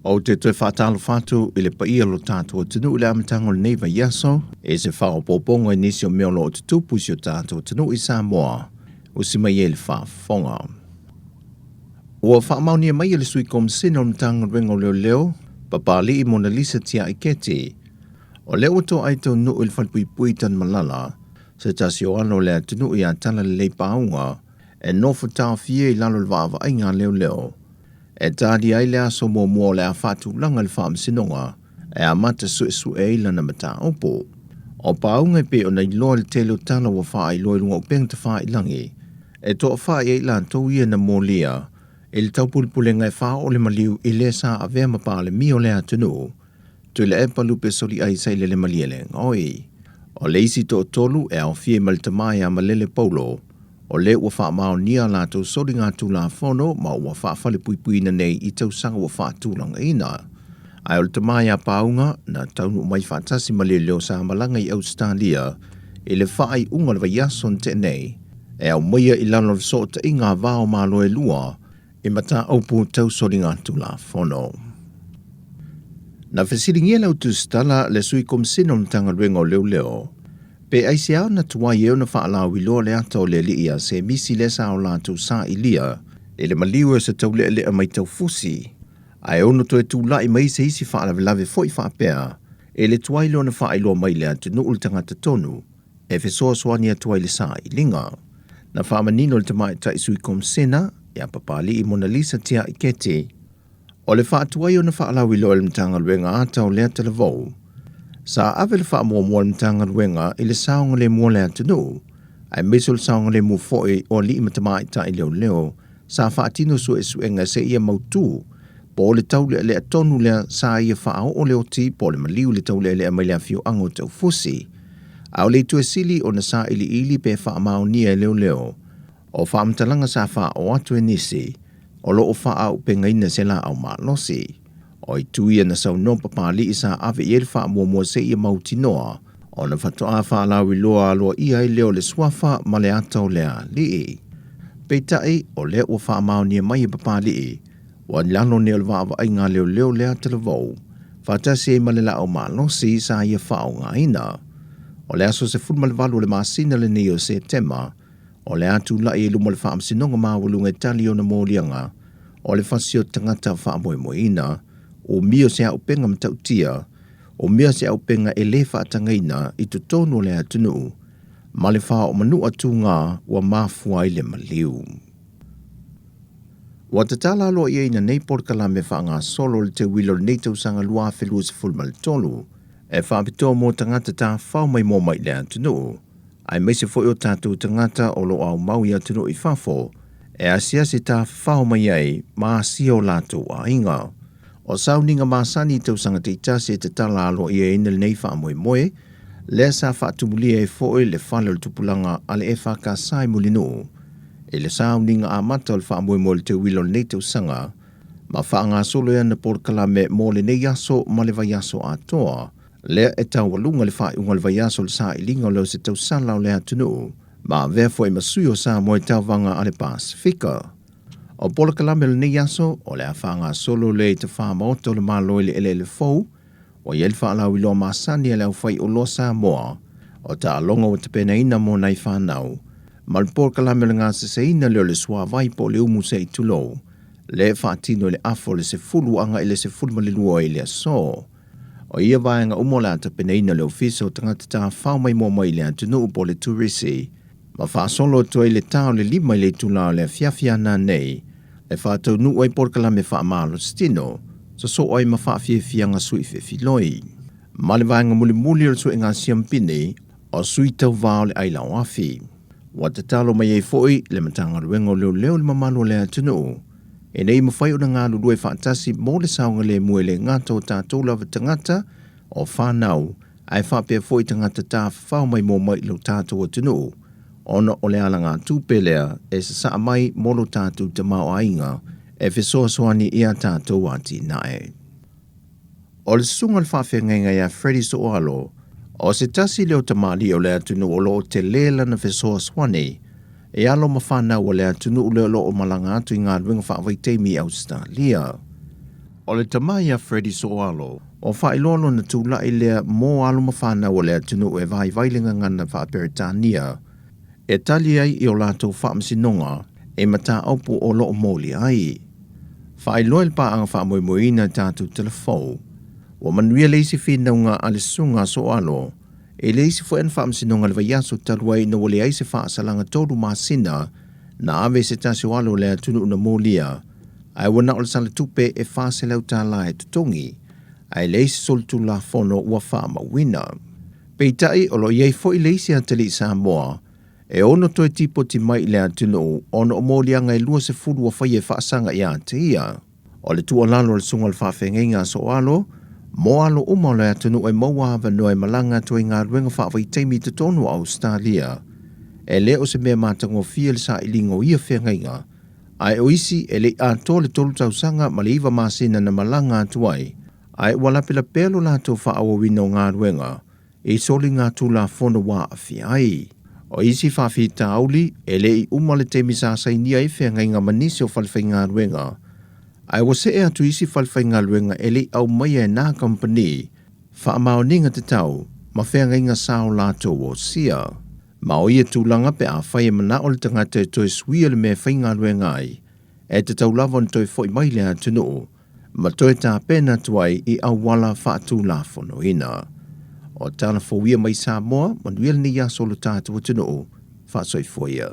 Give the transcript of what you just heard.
O te tue whātalo whātu i le paia lo tātua tinu i le amatango le neiva yaso, e se whao pōponga i nisi o meolo o te tupusi o tātua tinu i Sāmoa, o si mai e le whaafonga. Ua whaamaunia mai le sui kom sino mtanga rengo leo leo, papali i Mona Lisa tia i keti. O leo to aito nu il whalpui tan malala, se tasi o ano lea tinu i a Tala le leipaunga, e nofu tau fie i lalo le vāwa ainga leo leo. E tādi ai lea so mua lea whātu langa le whaam sinonga, e a mata su e ilana mata opo. O paunga pe o nei loa le telo tala wa wha i loa lunga o peng te wha i langi. E toa wha i eilan tau ia na mōlia, e le taupulpulenga e wha o le maliu i le sa a vea mapa le mio lea tunu. Tu le e palupe soli ai sai le maliele ngoi. O le isi to tolu e au fie maltamai a malele paulo, o le ua wha mao nia la tau sori ngā tūla whono ma ua wha whale pui na nei i tau sanga ua wha tūlanga ina. Ai o le tamai a paunga na taunu mai whaatasi ma leo sa malanga i Australia i le wha ai unga le vaiason te nei e au maia i lalo le so ta inga vao ma loe lua i mata aupu tau sori ngā tūla whono. Na whesiringia lau tu stala le sui kom sino mtanga rengo leo. Pe aise au na tuai eo na whaalau i loa le atau le lia se misi le sa o la tu sa i lia, e le maliu e sa tau le a mai tau fusi. Ai ono to e tu lai mai se isi whaalawe lawe foi whaapea, e le tuai lo na whaailoa mai le atu nuul tangata tonu, e fesoa soania tuai le sa i linga. Na whaamanino le tamai ta isui kom sena, e a papali i Mona Lisa tia i kete. O le whaatuai o na whaalau i loa le mtanga luenga atau le ata le vau. Sa ave le wha mua mtanga ruenga i le saonga le mua le atunu, ai meso le saonga le mua foe o li imatamai ta i leo, sa whaatino su e suenga se ia mautu, po le tau le atonu le sa ia whaao o leo ti, po le maliu le tau le mai le fio ango tau fusi. Au le tue sili o na sa ili pe wha mao nia leo, o wha amtalanga sa wha o atu e nisi, o lo o wha au pengaina se la au maa losi. O i tuia na sau no papali i sa ave i elfa mua se ia mauti noa, o na whatoa whaalawi loa aloa ia i leo le swafa ma le atau lea lii. Peitai o lea ua whaamao nia mai i papali i, wa lalo ne alwa ava ai ngā leo lea televou, whatasi e malela au maa losi sa ia whao ngā ina. O lea so se fulmalewalu le maasina le neo se tema, o le atu lai e lumo le whaam sinonga maa walunga tali o na mōlianga, o le whasio tangata whaamoe ina, o mio se au penga matautia, o mio se au penga e le whaatangaina i tu tonu le atunu, ma le wha o manu atu ngā wa mafua i le maliu. Wa te tala alo i eina nei porkala me wha ngā solo le te wilo le neitau sanga lua whelua se fulma le tolu, e whaapitoa mō tangata tā whao mai mō mai le atunu, ai meise fo o tātou tangata o lo au mau i atunu i whafo, e asia se tā whao mai ai ma sio lato a inga. O sauninga masani tau sanga te itase te tala alo i e ina le nei wha moe, le sa wha tumulia e foe le whale le tupulanga ale e whaka sai mulinu. E le sauninga a mata le wha moe le te wilo le nei tau sanga, ma wha ngā solo e na porkala me mo le nei yaso ma le vai yaso a toa, le e tau walunga le wha iunga le vai yaso le sa i linga leo se tau sanlau le atunu, ma vea foe masui o sa moe tau vanga ale Pasifika. O pola kalame le nei aso, o le awhanga solo le te whamaoto le maloi le ele fou, o i elfa alau i loa masani le au whai o loa Sāmoa, o ta alonga o te pena ina mo nei whanau, ma le pola kalame le ngā se ina leo le swa vai po le umu se i tulo, le whaatino le afo le se fulu anga ile se fulma le lua i le aso. O ia vaenga umola te pena ina leo fiso tangata ta whao mai mo mai le antunu upo le turisi, ma whaasolo to i le tau le lima i le tula le fiafia na nei, e whātou nu oi porkala me wha amalo stino, so oi ma wha fiafia sui filoi. Ma le vaenga muli o sui ngā siampini, o sui tau vao le ailau afi. Wa te talo mai e foi, le matanga ruengo leo le mamalo le atunu. E nei mawhai o na ngā lulue whaatasi mō le saunga le mue le ngata o tātou lava tangata, o whanau, ai whapea foi tangata tā whao mai mō mai lo tātou atunu. Ona o le alanga tūpelea e sa saa mai molo tātou te mao ainga e whesoa soani ia tātou ati nae. O le sunga le whawhenga ia Freddy Soalo, o se tasi leo tamali o le atunu o lo te lela na whesoa soani, e alo mawhana o le atunu o le lo o malanga atu i ngā ruenga whaawai teimi Australia. O le tamaya Freddy Soalo, o whailolo na tūla i lea mō alo mawhana o lea tunu e vai vailinga ngana whaperitania. E tali ai i o lātou whaamsinonga e mata aupu o loo mōli ai. Whailolo il pa anga whaamoimoina tātou telefou. Wa manuia leisi whinaunga ale sunga Soalo, e leisi fuen whaamsinonga le vaiaso taluai na wale ai se whaasalanga tōru māsina na ave se Soalo lea tunu una mōlia. Ai wana o le sala tupe e whase lau tāla e tutongi, ai leisi soltu la fono ua whaama wina. Peitai o lo iei fo i leisi a tali Sāmoa, e ono toi tipo ti mai lea tunu ono o mōlianga e lua se furu wa whaie whaasanga i a te ia. O le tua lalo le sunga le whawhenga Soalo, mo alo uma lea tunu e maua hawa noe malanga tui ngā ruenga whaawai teimi te tonu a Australia. E leo se mea mātango fia le sa ilingo ia whenga ai o isi e le a tole tolu tausanga ma le iwa masina na malanga atuai, ai walapila pelo la to wha awa wino ngā ruenga, e soli ngā tūla fono wā awhi ai. O isi whawhi tauli, e le i umale te misasa i nia i whenga inga manisi o whalwhai ngā ruenga, ai wa se e atu isi whalwhai ngā ruenga e le au mai e nā company, wha amao ninga te tau, ma whenga inga sao la to o sia. Ma o ia tūlanga pe a whaia mana o le tangata e toi suia le mea whainga luenga ai, e te tau lava ni toi fwoi mai lea tunu, ma toi tā pēna tuai i au wala whaatū la whono ina. O tāna fwoi mai Sāmoa, manuia ni ia solo tātua tunu, whaasoi fwoi ia.